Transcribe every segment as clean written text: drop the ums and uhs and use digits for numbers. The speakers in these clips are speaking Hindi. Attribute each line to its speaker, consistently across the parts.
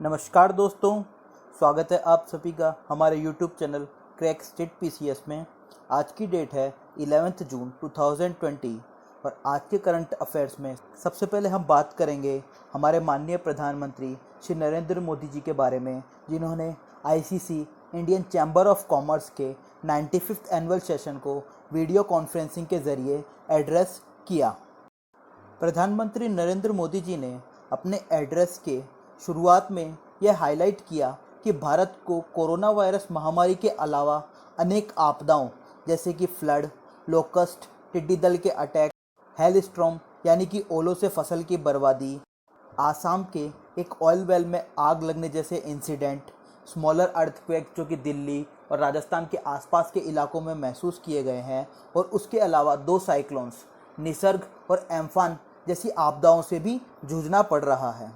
Speaker 1: नमस्कार दोस्तों, स्वागत है आप सभी का हमारे YouTube channel crack state PCS में। आज की डेट है 11 जून 2020 और आज के करंट अफेयर्स में सबसे पहले हम बात करेंगे हमारे माननीय प्रधानमंत्री श्री नरेंद्र मोदी जी के बारे में, जिन्होंने ICC Indian chamber of commerce के 95th एनुअल सेशन को वीडियो कॉन्फ्रेंसिंग के ज़रिए एड्रेस किया। प्रधानमंत्री नरेंद्र मोदी जी ने अपने एड्रेस के शुरुआत में यह हाईलाइट किया कि भारत को कोरोना वायरस महामारी के अलावा अनेक आपदाओं जैसे कि फ्लड, लोकस्ट, टिड्डी दल के अटैक, हेलस्टॉर्म यानी कि ओलों से फसल की बर्बादी, आसाम के एक ऑयल वेल में आग लगने जैसे इंसिडेंट, स्मॉलर अर्थक्वेक जो कि दिल्ली और राजस्थान के आसपास के इलाकों में महसूस किए गए हैं, और उसके अलावा 2 साइक्लोन्स निसर्ग और एम्फान जैसी आपदाओं से भी जूझना पड़ रहा है।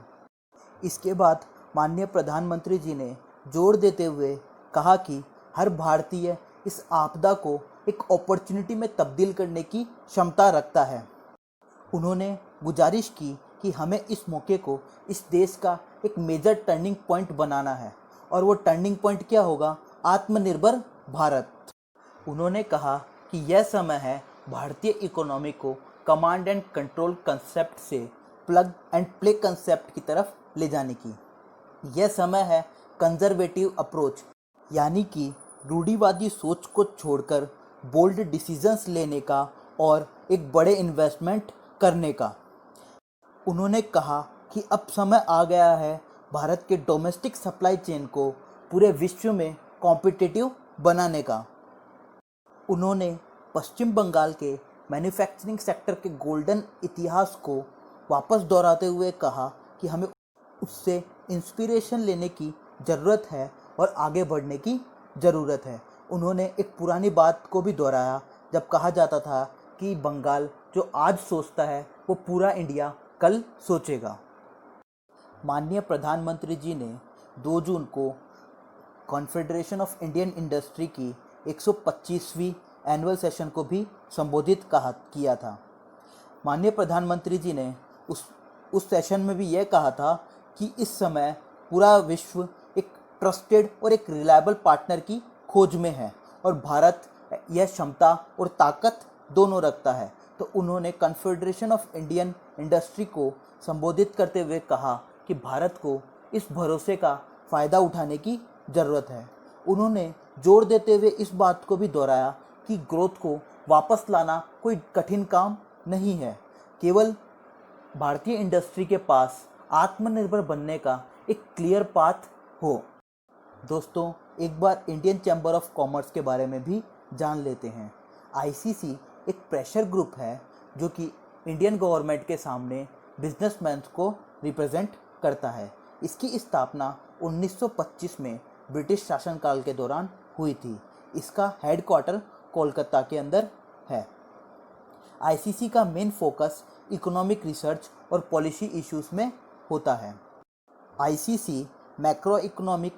Speaker 1: इसके बाद माननीय प्रधानमंत्री जी ने जोर देते हुए कहा कि हर भारतीय इस आपदा को एक अपॉर्चुनिटी में तब्दील करने की क्षमता रखता है। उन्होंने गुजारिश की कि हमें इस मौके को इस देश का एक मेजर टर्निंग पॉइंट बनाना है, और वो टर्निंग पॉइंट क्या होगा? आत्मनिर्भर भारत। उन्होंने कहा कि यह समय है भारतीय इकोनॉमी को कमांड एंड कंट्रोल कंसेप्ट से प्लग एंड प्ले कंसेप्ट की तरफ ले जाने की। यह समय है कंजर्वेटिव अप्रोच यानी कि रूढ़िवादी सोच को छोड़कर बोल्ड डिसीजंस लेने का और एक बड़े इन्वेस्टमेंट करने का। उन्होंने कहा कि अब समय आ गया है भारत के डोमेस्टिक सप्लाई चेन को पूरे विश्व में कॉम्पिटिटिव बनाने का। उन्होंने पश्चिम बंगाल के मैन्युफैक्चरिंग सेक्टर के गोल्डन इतिहास को वापस दोहराते हुए कहा कि हमें उससे इंस्पिरेशन लेने की ज़रूरत है और आगे बढ़ने की ज़रूरत है। उन्होंने एक पुरानी बात को भी दोहराया जब कहा जाता था कि बंगाल जो आज सोचता है वो पूरा इंडिया कल सोचेगा। माननीय प्रधानमंत्री जी ने 2 जून को कॉन्फेडरेशन ऑफ इंडियन इंडस्ट्री की 125वीं एनुअल सेशन को भी संबोधित किया था। माननीय प्रधानमंत्री जी ने उस सेशन में भी यह कहा था कि इस समय पूरा विश्व एक ट्रस्टेड और एक रिलायबल पार्टनर की खोज में है, और भारत यह क्षमता और ताकत दोनों रखता है। तो उन्होंने कॉन्फेडरेशन ऑफ इंडियन इंडस्ट्री को संबोधित करते हुए कहा कि भारत को इस भरोसे का फ़ायदा उठाने की ज़रूरत है। उन्होंने जोर देते हुए इस बात को भी दोहराया कि ग्रोथ को वापस लाना कोई कठिन काम नहीं है, केवल भारतीय इंडस्ट्री के पास आत्मनिर्भर बनने का एक क्लियर पाथ हो। दोस्तों, एक बार इंडियन चैम्बर ऑफ कॉमर्स के बारे में भी जान लेते हैं। ICC एक प्रेशर ग्रुप है जो कि इंडियन गवर्नमेंट के सामने बिजनेसमैन को रिप्रेजेंट करता है। इसकी स्थापना 1925 में ब्रिटिश शासनकाल के दौरान हुई थी। इसका हेडक्वार्टर कोलकाता के अंदर है। ICC का मेन फोकस इकोनॉमिक रिसर्च और पॉलिसी इश्यूज में होता है। ICC मैक्रो इकोनॉमिक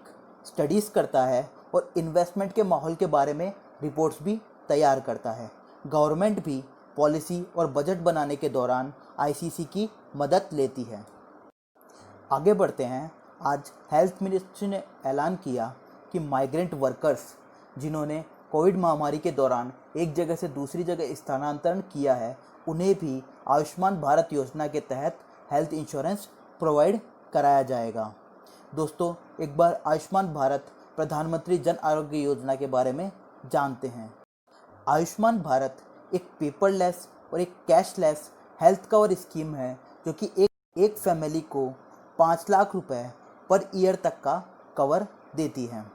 Speaker 1: स्टडीज़ करता है और इन्वेस्टमेंट के माहौल के बारे में रिपोर्ट्स भी तैयार करता है। गवर्नमेंट भी पॉलिसी और बजट बनाने के दौरान ICC की मदद लेती है। आगे बढ़ते हैं। आज हेल्थ मिनिस्ट्री ने ऐलान किया कि माइग्रेंट वर्कर्स जिन्होंने कोविड महामारी के दौरान एक जगह से दूसरी जगह स्थानांतरण किया है, उन्हें भी आयुष्मान भारत योजना के तहत हेल्थ इंश्योरेंस प्रोवाइड कराया जाएगा। दोस्तों, एक बार आयुष्मान भारत प्रधानमंत्री जन आरोग्य योजना के बारे में जानते हैं। आयुष्मान भारत एक पेपरलेस और एक कैशलेस हेल्थ कवर स्कीम है जो कि एक फैमिली को 5 लाख रुपए पर ईयर तक का कवर देती है।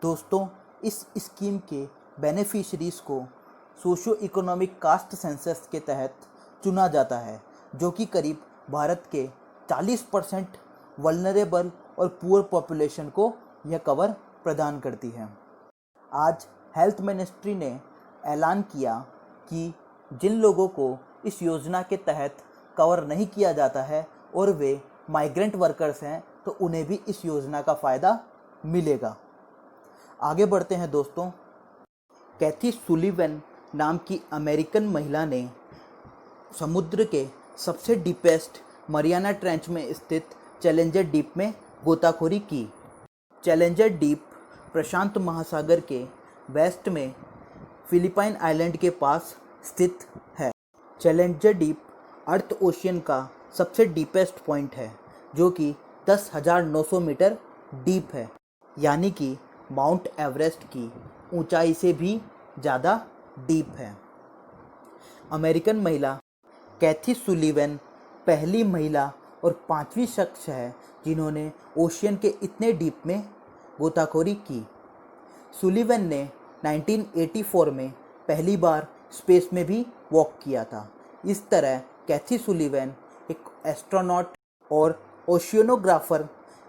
Speaker 1: दोस्तों, इस स्कीम के बेनिफिशरीज को सोशियो इकोनॉमिक कास्ट सेंसस के तहत चुना जाता है, जो कि करीब भारत के 40% वल्नरेबल और पुअर पॉपुलेशन को यह कवर प्रदान करती है। आज हेल्थ मिनिस्ट्री ने ऐलान किया कि जिन लोगों को इस योजना के तहत कवर नहीं किया जाता है और वे माइग्रेंट वर्कर्स हैं, तो उन्हें भी इस योजना का फ़ायदा मिलेगा। आगे बढ़ते हैं दोस्तों। कैथी सुलिवन नाम की अमेरिकन महिला ने समुद्र के सबसे डीपेस्ट मरियाना ट्रेंच में स्थित चैलेंजर डीप में गोताखोरी की। चैलेंजर डीप प्रशांत महासागर के वेस्ट में फिलिपाइन आइलैंड के पास स्थित है। चैलेंजर डीप अर्थ ओशियन का सबसे डीपेस्ट पॉइंट है, जो कि 10,900 मीटर डीप है, यानी कि माउंट एवरेस्ट की ऊंचाई से भी ज़्यादा डीप है। अमेरिकन महिला कैथी सुलिवन पहली महिला और 5वीं शख्स है जिन्होंने ओशियन के इतने डीप में गोताखोरी की। सुलिवन ने 1984 में पहली बार स्पेस में भी वॉक किया था। इस तरह कैथी सुलिवन एक एस्ट्रोनॉट और ओशियनोग्राफर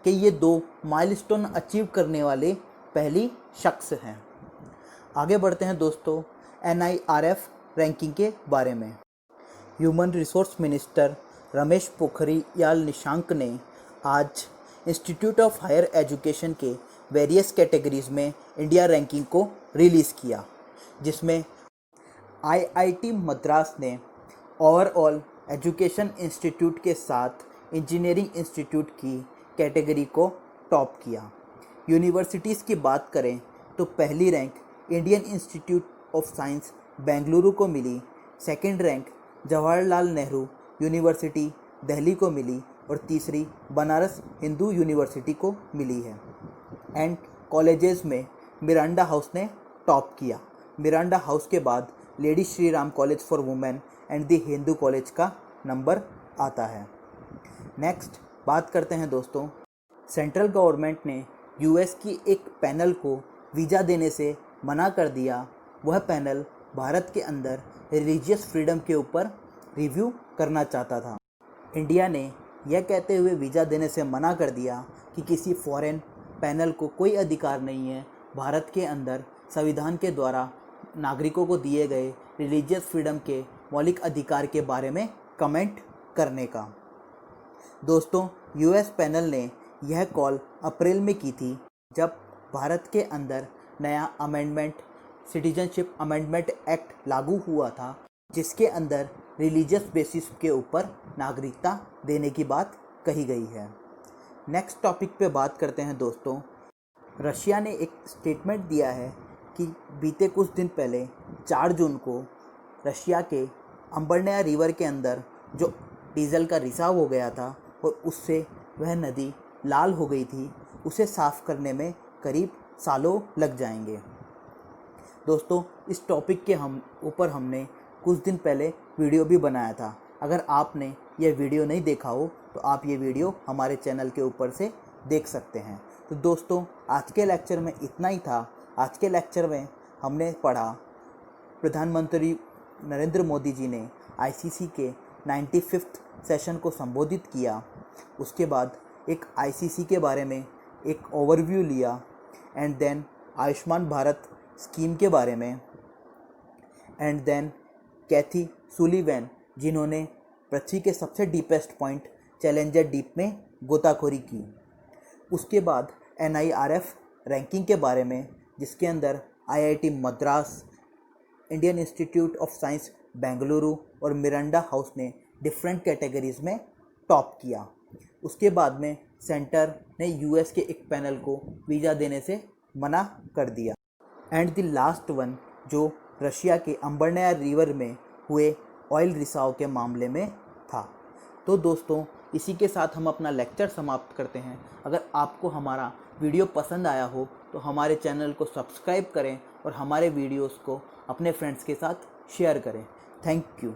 Speaker 1: के ये 2 माइलस्टोन अचीव करने वाले पहली शख्स हैं। आगे बढ़ते हैं दोस्तों NIRF रैंकिंग के बारे में। Human resource minister Ramesh Pokhriyal Nishank ने आज इंस्टीट्यूट ऑफ हायर एजुकेशन के वेरियस कैटेगरीज में इंडिया रैंकिंग को रिलीज़ किया, जिसमें IIT मद्रास ने ओवरऑल एजुकेशन इंस्टीट्यूट के साथ इंजीनियरिंग इंस्टीट्यूट की कैटेगरी को टॉप किया। यूनिवर्सिटीज़ की बात करें तो पहली rank Indian Institute of Science Bengaluru को मिली, second rank Jawaharlal Nehru University Delhi को मिली और तीसरी बनारस हिंदू यूनिवर्सिटी को मिली है। एंड कॉलेजेस में मिरांडा हाउस ने टॉप किया। मिरांडा हाउस के बाद lady Shri Ram college for women and the Hindu college का नंबर आता है। नेक्स्ट बात करते हैं दोस्तों, सेंट्रल गवर्नमेंट ने US की एक पैनल को वीज़ा देने से मना कर दिया। वह पैनल भारत के अंदर रिलीजियस फ्रीडम के ऊपर रिव्यू करना चाहता था। इंडिया ने यह कहते हुए वीज़ा देने से मना कर दिया कि किसी फॉरेन पैनल को कोई अधिकार नहीं है भारत के अंदर संविधान के द्वारा नागरिकों को दिए गए रिलीजियस फ्रीडम के मौलिक अधिकार के बारे में कमेंट करने का। दोस्तों US पैनल ने यह कॉल अप्रैल में की थी, जब भारत के अंदर नया अमेंडमेंट सिटीजनशिप अमेंडमेंट एक्ट लागू हुआ था, जिसके अंदर रिलीजियस बेसिस के ऊपर नागरिकता देने की बात कही गई है। नेक्स्ट टॉपिक पे बात करते हैं दोस्तों। रशिया ने एक स्टेटमेंट दिया है कि बीते कुछ दिन पहले 4 जून को रशिया के अंबरनाया रिवर के अंदर जो डीजल का रिसाव हो गया था और उससे वह नदी लाल हो गई थी, उसे साफ़ करने में करीब सालों लग जाएंगे। दोस्तों इस टॉपिक के ऊपर हमने कुछ दिन पहले वीडियो भी बनाया था। अगर आपने यह वीडियो नहीं देखा हो तो आप ये वीडियो हमारे चैनल के ऊपर से देख सकते हैं। तो दोस्तों आज के लेक्चर में इतना ही था। आज के लेक्चर में हमने पढ़ा प्रधानमंत्री नरेंद्र मोदी जी ने ICC के 95th सेशन को संबोधित किया। उसके बाद एक ICC के बारे में एक ओवरव्यू लिया and then Ayushman Bharat scheme के बारे में एंड देन कैथी सुलिवन जिन्होंने पृथ्वी के सबसे डीपेस्ट पॉइंट चैलेंजर डीप में गोताखोरी की। उसके बाद NIRF रैंकिंग के बारे में, जिसके अंदर IIT Madras, Indian Institute of Science Bengaluru और मिरांडा हाउस ने डिफरेंट कैटेगरीज में टॉप किया। उसके बाद में सेंटर ने US के एक पैनल को वीज़ा देने से मना कर दिया। एंड द लास्ट वन जो रशिया के अंबरनाया रिवर में हुए ऑयल रिसाव के मामले में था। तो दोस्तों इसी के साथ हम अपना लेक्चर समाप्त करते हैं। अगर आपको हमारा वीडियो पसंद आया हो तो हमारे चैनल को सब्सक्राइब करें और हमारे वीडियोस को अपने फ्रेंड्स के साथ शेयर करें। Thank you.